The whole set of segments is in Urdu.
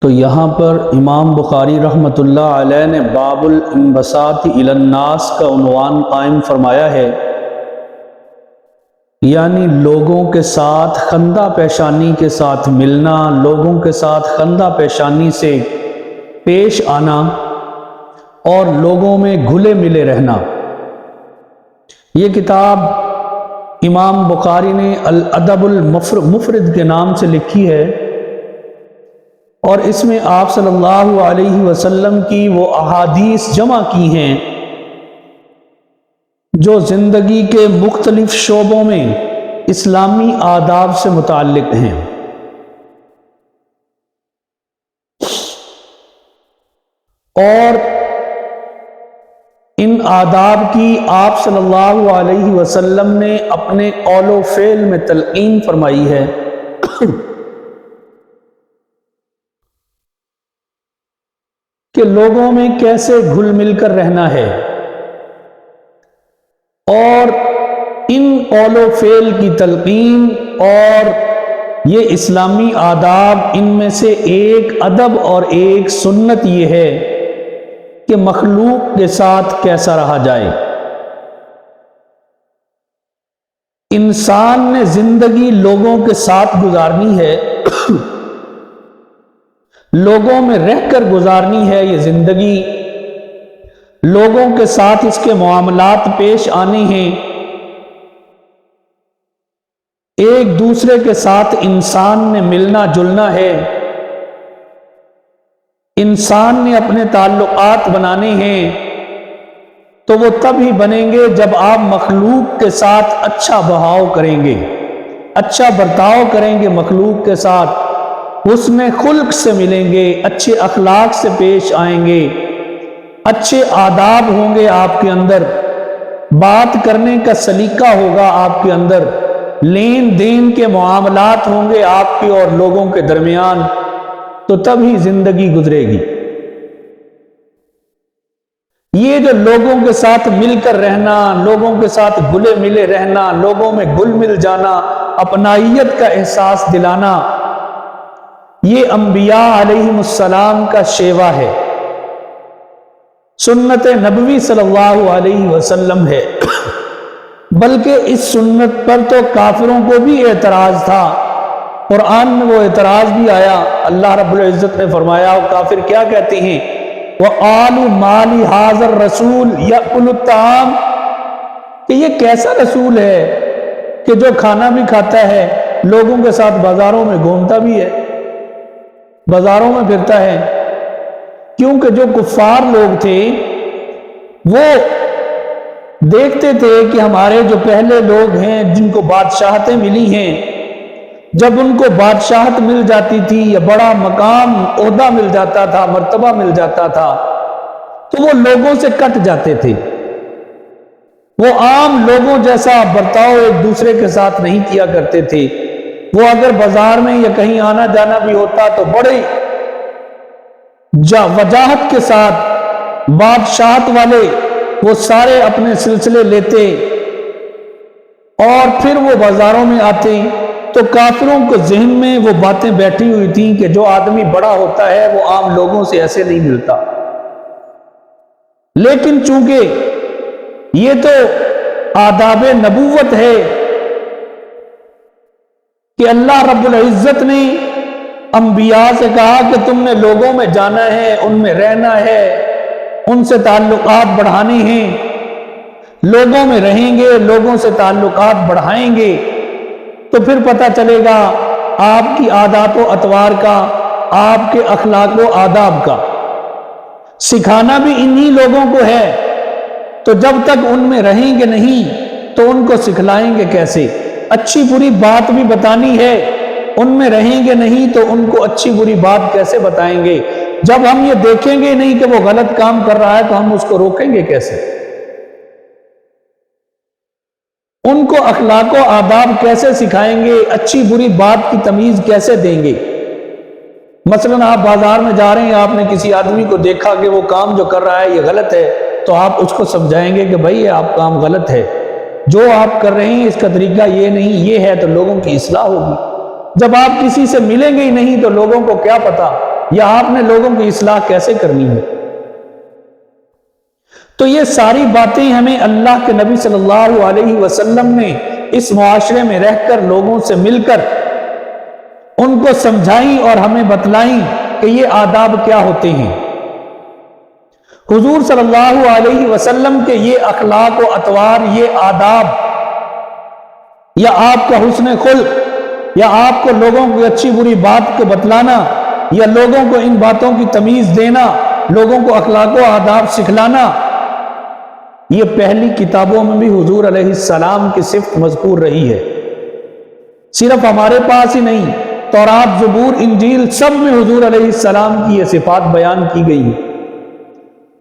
تو یہاں پر امام بخاری رحمۃ اللہ علیہ نے باب الانبساط الی الناس کا عنوان قائم فرمایا ہے، یعنی لوگوں کے ساتھ خندہ پیشانی کے ساتھ ملنا، لوگوں کے ساتھ خندہ پیشانی سے پیش آنا اور لوگوں میں گھلے ملے رہنا۔ یہ کتاب امام بخاری نے الادب المفرد کے نام سے لکھی ہے، اور اس میں آپ صلی اللہ علیہ وسلم کی وہ احادیث جمع کی ہیں جو زندگی کے مختلف شعبوں میں اسلامی آداب سے متعلق ہیں۔ اور ان آداب کی آپ صلی اللہ علیہ وسلم نے اپنے قول و فعل میں تلقین فرمائی ہے۔ کہ لوگوں میں کیسے گھل مل کر رہنا ہے، اور ان قول و فعل کی تلقین اور یہ اسلامی آداب، ان میں سے ایک ادب اور ایک سنت یہ ہے کہ مخلوق کے ساتھ کیسا رہا جائے۔ انسان نے زندگی لوگوں کے ساتھ گزارنی ہے، لوگوں میں رہ کر گزارنی ہے یہ زندگی، لوگوں کے ساتھ اس کے معاملات پیش آنے ہیں، ایک دوسرے کے ساتھ انسان نے ملنا جلنا ہے، انسان نے اپنے تعلقات بنانے ہیں، تو وہ تب ہی بنیں گے جب آپ مخلوق کے ساتھ اچھا بہاؤ کریں گے، اچھا برتاؤ کریں گے مخلوق کے ساتھ، حسن خلق سے ملیں گے، اچھے اخلاق سے پیش آئیں گے، اچھے آداب ہوں گے آپ کے اندر، بات کرنے کا سلیقہ ہوگا آپ کے اندر، لین دین کے معاملات ہوں گے آپ کے اور لوگوں کے درمیان، تو تب ہی زندگی گزرے گی۔ یہ جو لوگوں کے ساتھ مل کر رہنا، لوگوں کے ساتھ گھلے ملے رہنا، لوگوں میں گھل مل جانا، اپنائیت کا احساس دلانا، یہ انبیاء علیہم السلام کا شیوا ہے، سنت نبوی صلی اللہ علیہ وسلم ہے۔ بلکہ اس سنت پر تو کافروں کو بھی اعتراض تھا، قرآن میں وہ اعتراض بھی آیا۔ اللہ رب العزت نے فرمایا، وہ کافر کیا کہتے ہیں، وَقَالُوا مَا لِهَٰذَا الرَّسُولِ يَأْكُلُ الطَّعَامَ، کہ یہ کیسا رسول ہے کہ جو کھانا بھی کھاتا ہے، لوگوں کے ساتھ بازاروں میں گھومتا بھی ہے، بازاروں میں پھرتا ہے۔ کیونکہ جو کفار لوگ تھے وہ دیکھتے تھے کہ ہمارے جو پہلے لوگ ہیں جن کو بادشاہتیں ملی ہیں، جب ان کو بادشاہت مل جاتی تھی یا بڑا مقام عہدہ مل جاتا تھا، مرتبہ مل جاتا تھا، تو وہ لوگوں سے کٹ جاتے تھے، وہ عام لوگوں جیسا برتاؤ ایک دوسرے کے ساتھ نہیں کیا کرتے تھے۔ وہ اگر بازار میں یا کہیں آنا جانا بھی ہوتا تو بڑے وجاہت کے ساتھ بادشاہت والے وہ سارے اپنے سلسلے لیتے، اور پھر وہ بازاروں میں آتے، تو کافروں کو ذہن میں وہ باتیں بیٹھی ہوئی تھیں کہ جو آدمی بڑا ہوتا ہے وہ عام لوگوں سے ایسے نہیں ملتا۔ لیکن چونکہ یہ تو آداب نبوت ہے کہ اللہ رب العزت نے انبیاء سے کہا کہ تم نے لوگوں میں جانا ہے، ان میں رہنا ہے، ان سے تعلقات بڑھانے ہیں، لوگوں میں رہیں گے، لوگوں سے تعلقات بڑھائیں گے، تو پھر پتہ چلے گا آپ کی عادات و اطوار کا، آپ کے اخلاق و آداب کا۔ سکھانا بھی انہی لوگوں کو ہے، تو جب تک ان میں رہیں گے نہیں تو ان کو سکھلائیں گے کیسے؟ اچھی بری بات بھی بتانی ہے، ان میں رہیں گے نہیں تو ان کو اچھی بری بات کیسے بتائیں گے؟ جب ہم یہ دیکھیں گے نہیں کہ وہ غلط کام کر رہا ہے تو ہم اس کو روکیں گے کیسے؟ ان کو اخلاق و آداب کیسے سکھائیں گے؟ اچھی بری بات کی تمیز کیسے دیں گے؟ مثلا آپ بازار میں جا رہے ہیں، آپ نے کسی آدمی کو دیکھا کہ وہ کام جو کر رہا ہے یہ غلط ہے، تو آپ اس کو سمجھائیں گے کہ بھائی یہ آپ کام غلط ہے، جو آپ کر رہے ہیں اس کا طریقہ یہ نہیں، یہ ہے، تو لوگوں کی اصلاح ہوگی۔ جب آپ کسی سے ملیں گے ہی نہیں تو لوگوں کو کیا پتا یا آپ نے لوگوں کی اصلاح کیسے کرنی ہے؟ تو یہ ساری باتیں ہمیں اللہ کے نبی صلی اللہ علیہ وسلم نے اس معاشرے میں رہ کر لوگوں سے مل کر ان کو سمجھائیں اور ہمیں بتلائیں کہ یہ آداب کیا ہوتے ہیں۔ حضور صلی اللہ علیہ وسلم کے یہ اخلاق و اطوار، یہ آداب، یا آپ کا حسن خلق، یا آپ کو لوگوں کی اچھی بری بات کو بتلانا، یا لوگوں کو ان باتوں کی تمیز دینا، لوگوں کو اخلاق و آداب سکھلانا، یہ پہلی کتابوں میں بھی حضور علیہ السلام کی صفت مذکور رہی ہے۔ صرف ہمارے پاس ہی نہیں، تورات، زبور، انجیل، سب میں حضور علیہ السلام کی یہ صفات بیان کی گئی ہے۔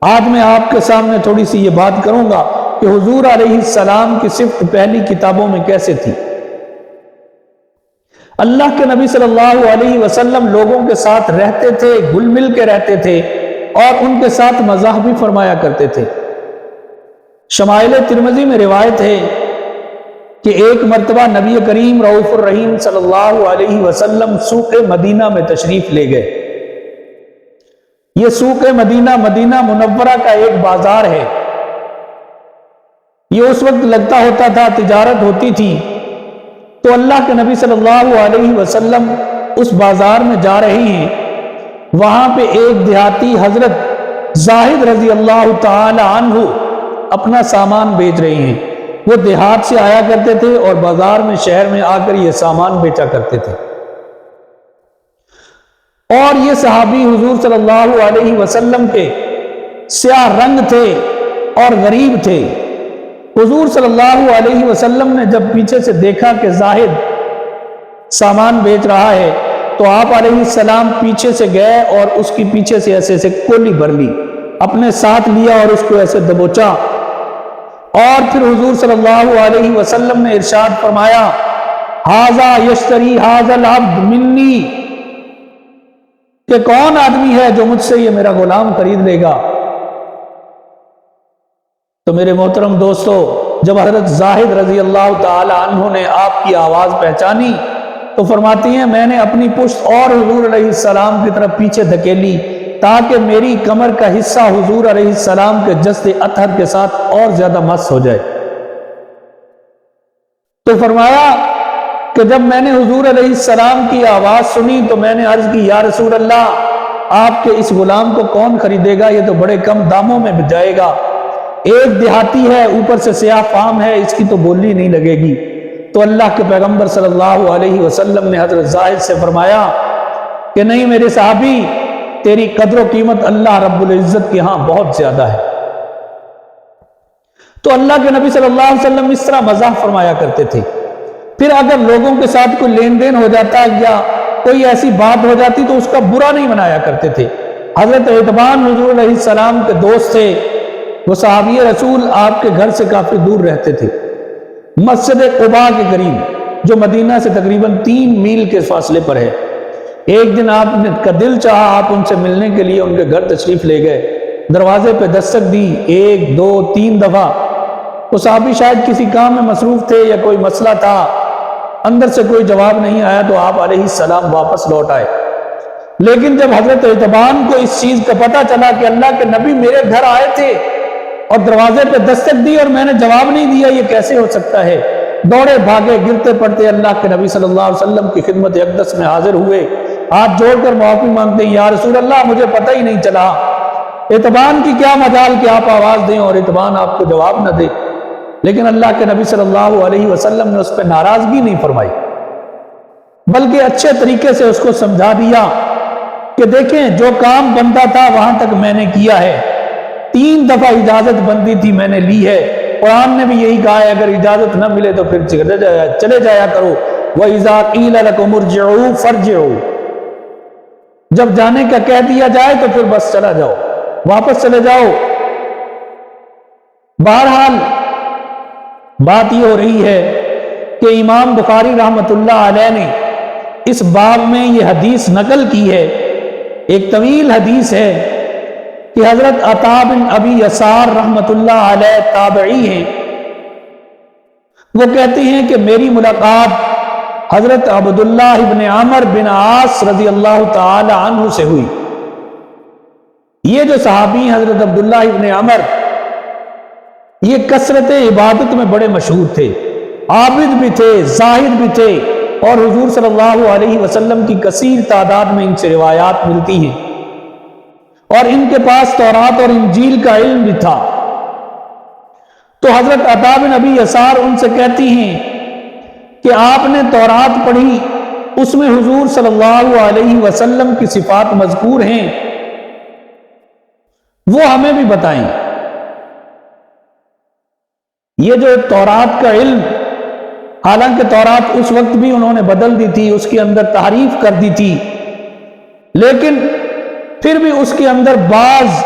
آج میں آپ کے سامنے تھوڑی سی یہ بات کروں گا کہ حضور علیہ السلام کی صفت پہلی کتابوں میں کیسے تھی۔ اللہ کے نبی صلی اللہ علیہ وسلم لوگوں کے ساتھ رہتے تھے، گل مل کے رہتے تھے، اور ان کے ساتھ مزاح بھی فرمایا کرتے تھے۔ شمائل ترمذی میں روایت ہے کہ ایک مرتبہ نبی کریم رؤوف الرحیم صلی اللہ علیہ وسلم سوق مدینہ میں تشریف لے گئے۔ یہ سوق مدینہ، مدینہ منورہ کا ایک بازار ہے۔ یہ اس وقت لگتا ہوتا تھا، تجارت ہوتی تھی۔ تو اللہ کے نبی صلی اللہ علیہ وسلم اس بازار میں جا رہے ہیں، وہاں پہ ایک دیہاتی حضرت زاہد رضی اللہ تعالی عنہ اپنا سامان بیچ رہے ہیں۔ وہ دیہات سے آیا کرتے تھے اور بازار میں، شہر میں آ کر یہ سامان بیچا کرتے تھے، اور یہ صحابی حضور صلی اللہ علیہ وسلم کے سیاہ رنگ تھے اور غریب تھے۔ حضور صلی اللہ علیہ وسلم نے جب پیچھے سے دیکھا کہ زاہد سامان بیچ رہا ہے، تو آپ علیہ السلام پیچھے سے گئے اور اس کی پیچھے سے ایسے ایسے کولی بھر لی، اپنے ساتھ لیا اور اس کو ایسے دبوچا، اور پھر حضور صلی اللہ علیہ وسلم نے ارشاد فرمایا، ھذا یشتری ھذا العبد منی، کہ کون آدمی ہے جو مجھ سے یہ میرا غلام خرید لے گا۔ تو میرے محترم دوستو، جب حضرت زاہد رضی اللہ تعالی عنہ نے آپ کی آواز پہچانی تو فرماتی ہیں، میں نے اپنی پشت اور حضور علیہ السلام کی طرف پیچھے دھکیلی تاکہ میری کمر کا حصہ حضور علیہ السلام کے جسد اطہر کے ساتھ اور زیادہ مس ہو جائے۔ تو فرمایا کہ جب میں نے حضور علیہ السلام کی آواز سنی تو میں نے عرض کی، یا رسول اللہ، آپ کے اس غلام کو کون خریدے گا؟ یہ تو بڑے کم داموں میں جائے گا، ایک دیہاتی ہے، اوپر سے سیاہ فام ہے، اس کی تو بولی نہیں لگے گی۔ تو اللہ کے پیغمبر صلی اللہ علیہ وسلم نے حضرت زاہد سے فرمایا کہ نہیں میرے صحابی، تیری قدر و قیمت اللہ رب العزت کے ہاں بہت زیادہ ہے۔ تو اللہ کے نبی صلی اللہ علیہ وسلم اس طرح مزاح فرمایا کرتے تھے۔ پھر اگر لوگوں کے ساتھ کوئی لین دین ہو جاتا یا کوئی ایسی بات ہو جاتی تو اس کا برا نہیں منایا کرتے تھے۔ حضرت عتبان حضور علیہ السلام کے دوست تھے، وہ صحابی رسول آپ کے گھر سے کافی دور رہتے تھے، مسجد قباء کے قریب، جو مدینہ سے تقریباً 3 میل کے فاصلے پر ہے۔ ایک دن آپ کا دل چاہا، آپ ان سے ملنے کے لیے ان کے گھر تشریف لے گئے، دروازے پہ دستک دی 1 2 3 دفعہ۔ وہ صحابی شاید کسی کام میں مصروف تھے یا کوئی مسئلہ تھا، اندر سے کوئی جواب نہیں آیا تو آپ علیہ السلام واپس لوٹ آئے۔ لیکن جب حضرت عتبان کو اس چیز کا پتہ چلا کہ اللہ کے نبی میرے گھر آئے تھے اور دروازے پہ دستک دی اور میں نے جواب نہیں دیا، یہ کیسے ہو سکتا ہے، دوڑے بھاگے گرتے پڑتے اللہ کے نبی صلی اللہ علیہ وسلم کی خدمت اقدس میں حاضر ہوئے، ہاتھ جوڑ کر معافی مانگتے ہیں، یا رسول اللہ مجھے پتہ ہی نہیں چلا۔ عتبان کی کیا مجال کہ آپ آواز دیں اور عتبان آپ کو جواب نہ دے، لیکن اللہ کے نبی صلی اللہ علیہ وسلم نے اس پہ ناراضگی نہیں فرمائی، بلکہ اچھے طریقے سے اس کو سمجھا دیا کہ دیکھیں جو کام بنتا تھا وہاں تک میں نے کیا ہے، 3 دفعہ اجازت بندی تھی میں نے لی ہے، قرآن نے بھی یہی کہا ہے اگر اجازت نہ ملے تو پھر چلے جایا کرو، وَإِذَا قِيلَ لَكُمُ ارْجِعُوا فَارْجِعُوا، جب جانے کا کہہ دیا جائے تو پھر بس چلا جاؤ، واپس چلے جاؤ۔ بہرحال بات یہ ہو رہی ہے کہ امام بخاری رحمۃ اللہ علیہ نے اس باب میں یہ حدیث نقل کی ہے، ایک طویل حدیث ہے کہ حضرت عطا بن ابی یسار رحمۃ اللہ علیہ تابعی ہیں، وہ کہتے ہیں کہ میری ملاقات حضرت عبداللہ ابن عمر بن عاص رضی اللہ تعالی عنہ سے ہوئی۔ یہ جو صحابی حضرت عبداللہ ابن عمر، یہ کثرت عبادت میں بڑے مشہور تھے، عابد بھی تھے، زاہد بھی تھے، اور حضور صلی اللہ علیہ وسلم کی کثیر تعداد میں ان سے روایات ملتی ہیں، اور ان کے پاس تورات اور انجیل کا علم بھی تھا۔ تو حضرت عطا بن ابی یسار ان سے کہتی ہیں کہ آپ نے تورات پڑھی، اس میں حضور صلی اللہ علیہ وسلم کی صفات مذکور ہیں، وہ ہمیں بھی بتائیں۔ یہ جو تورات کا علم، حالانکہ تورات اس وقت بھی انہوں نے بدل دی تھی، اس کے اندر تحریف کر دی تھی، لیکن پھر بھی اس کے اندر بعض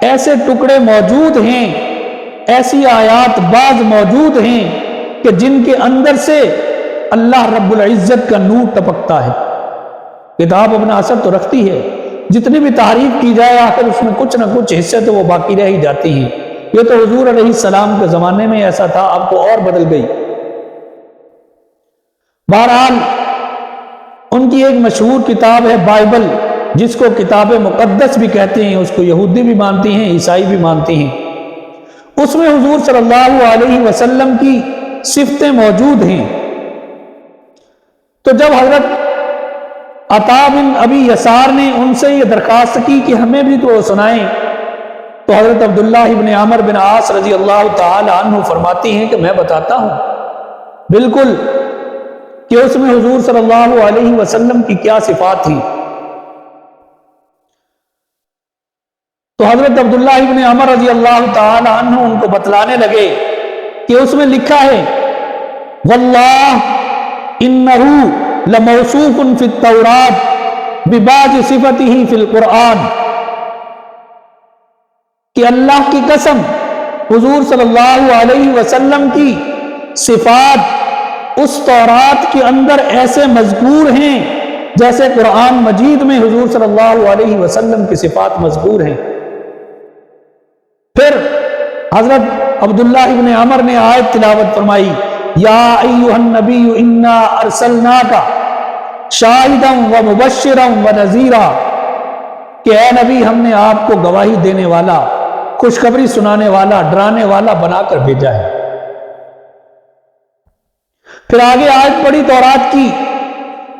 ایسے ٹکڑے موجود ہیں، ایسی آیات بعض موجود ہیں کہ جن کے اندر سے اللہ رب العزت کا نور ٹپکتا ہے۔ کتاب اپنا اثر تو رکھتی ہے، جتنی بھی تحریف کی جائے آخر اس میں کچھ نہ کچھ حصے تو وہ باقی رہ ہی جاتی ہیں۔ یہ تو حضور علیہ السلام کے زمانے میں ایسا تھا، اب تو اور بدل گئی۔ بہرحال ان کی ایک مشہور کتاب ہے بائبل، جس کو کتاب مقدس بھی کہتے ہیں، اس کو یہودی بھی مانتی ہیں، عیسائی بھی مانتے ہیں۔ اس میں حضور صلی اللہ علیہ وسلم کی صفتیں موجود ہیں۔ تو جب حضرت عطا بن ابی یسار نے ان سے یہ درخواست کی کہ ہمیں بھی تو سنائیں، تو حضرت عبداللہ ابن عمر بن عاص رضی اللہ تعالی عنہ فرماتی ہیں کہ میں بتاتا ہوں بالکل کہ اس میں حضور صلی اللہ علیہ وسلم کی کیا صفات تھی۔ تو حضرت عبداللہ ابن عمر رضی اللہ تعالی عنہ ان کو بتلانے لگے کہ اس میں لکھا ہے واللہ انہو لموصوف فی التورات ببعض صفتہ فی القرآن، کہ اللہ کی قسم حضور صلی اللہ علیہ وسلم کی صفات اس تورات کے اندر ایسے مذکور ہیں جیسے قرآن مجید میں حضور صلی اللہ علیہ وسلم کی صفات مذکور ہیں۔ پھر حضرت عبداللہ ابن عمر نے آیت تلاوت فرمائی یا ایھا النبی انا ارسلناک شاہدا ومبشرا ونذیرا، کہ اے نبی ہم نے آپ کو گواہی دینے والا، خوشخبری سنانے والا، ڈرانے والا بنا کر بھیجا ہے۔ پھر آگے آیت پڑھی تورات کی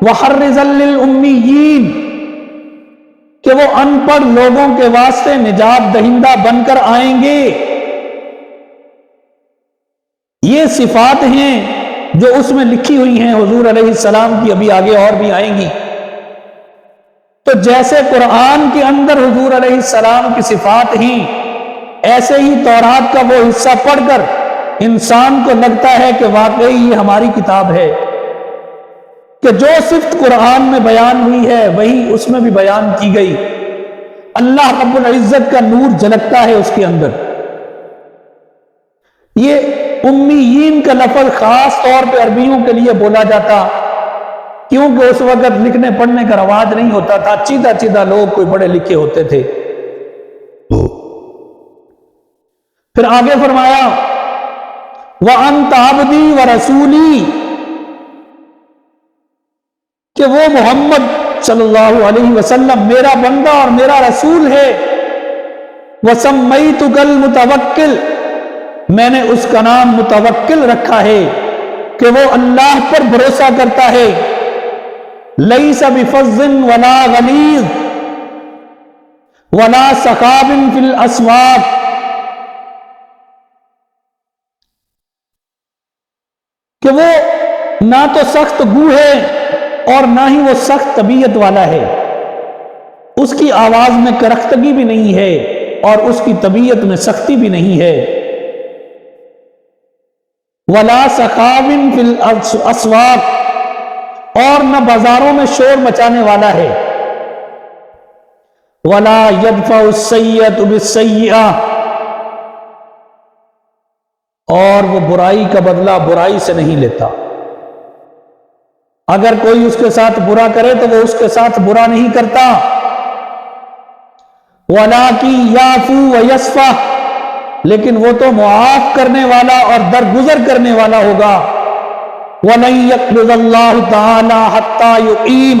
وَحَرِّزًا لِّلْأُمِّيِّينَ، کہ وہ ان پڑھ لوگوں کے واسطے نجات دہندہ بن کر آئیں گے۔ یہ صفات ہیں جو اس میں لکھی ہوئی ہیں حضور علیہ السلام کی، ابھی آگے اور بھی آئیں گی۔ تو جیسے قرآن کے اندر حضور علیہ السلام کی صفات ہیں، ایسے ہی تورات کا وہ حصہ پڑھ کر انسان کو لگتا ہے کہ واقعی یہ ہماری کتاب ہے، کہ جو صفت قرآن میں بیان ہوئی ہے وہی اس میں بھی بیان کی گئی۔ اللہ رب العزت کا نور جھلکتا ہے اس کے اندر۔ یہ امیین کا لفظ خاص طور پہ عربیوں کے لیے بولا جاتا، کیونکہ اس وقت لکھنے پڑھنے کا رواج نہیں ہوتا تھا، چیدہ چیدہ لوگ کوئی بڑے لکھے ہوتے تھے۔ پھر آگے فرمایا وَأَنْتَ عَبْدِي وَرَسُولِي، کہ وہ محمد صلی اللہ علیہ وسلم میرا بندہ اور میرا رسول ہے۔ وَسَمَّيْتُكَ الْمُتَوَكِّلِ، میں نے اس کا نام متوکل رکھا ہے کہ وہ اللہ پر بھروسہ کرتا ہے۔ لَيْسَ بِفَظٍّ وَلَا غَلِيظٍ وَلَا سَخَابٍ فِي الْأَسْوَاقِ، کہ وہ نہ تو سخت گو ہے اور نہ ہی وہ سخت طبیعت والا ہے، اس کی آواز میں کرختگی بھی نہیں ہے اور اس کی طبیعت میں سختی بھی نہیں ہے۔ وَلَا سَخَابٍ فِي الْأَسْوَاقِ، اور نہ بازاروں میں شور مچانے والا ہے۔ وَلَا يَدْفَعُ السَّيِّئَةَ بِالسَّيِّئَةِ، اور وہ برائی کا بدلہ برائی سے نہیں لیتا۔ اگر کوئی اس کے ساتھ برا کرے تو وہ اس کے ساتھ برا نہیں کرتا۔ وَلَٰكِن يَعْفُو وَيَصْفَحُ، لیکن وہ تو معاف کرنے والا اور درگزر کرنے والا ہوگا۔ وَلَن يَقْبِضَ اللَّهُ تَعَالَىٰ حَتَّىٰ يُقِيمَ،